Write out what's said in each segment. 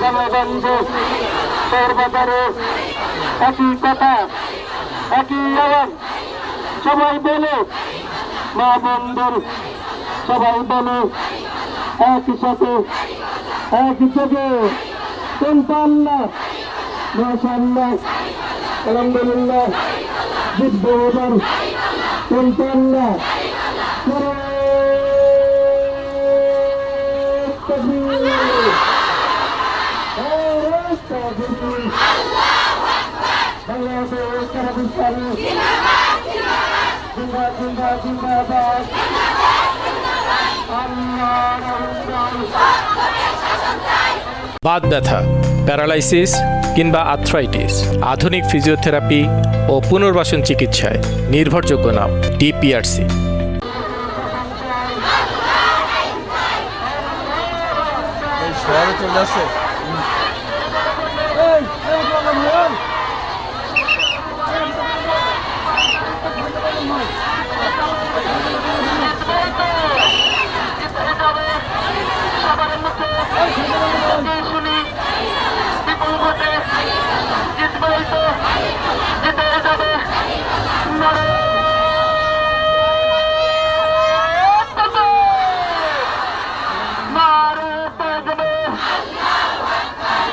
জনবন্ধু সর্বদারে একই কথা একই আওয়াজ সবাই বলে মা বন্ধুর সবাই বলে একই সাথে একই চোখে আল্লাহ মাশাআল্লাহ আলহামদুলিল্লাহ যুদ্ধ এবার আল্লাহ বাত ব্যথা, প্যারালাইসিস কিংবা আর্থ্রাইটিস, আধুনিক ফিজিওথেরাপি ও পুনর্বাসন চিকিৎসায় নির্ভরযোগ্য নাম ডিপিআরসি।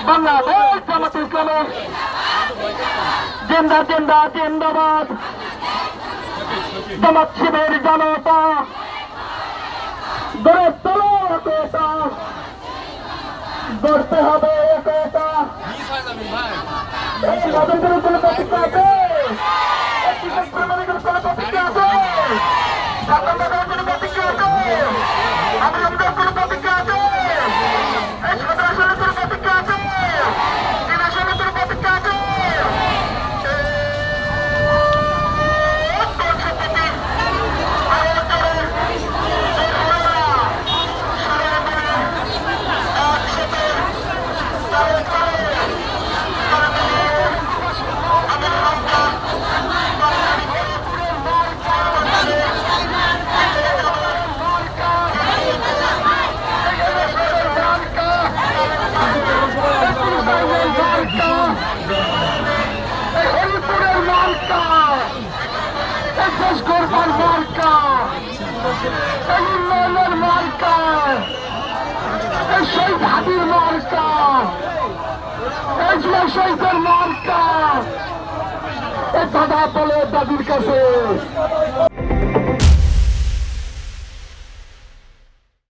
বাংলাদেশ জামাত ইসলামী জিন্দা জিন্দা জিন্দাবাদ। জামাত শিবির জনতা গড়ে তোলো একতা, গড়তে হবে একতা। শহীদ হাবির মার্কা, শহীদের মার্কা, দাদা বলে দাদির কাছে।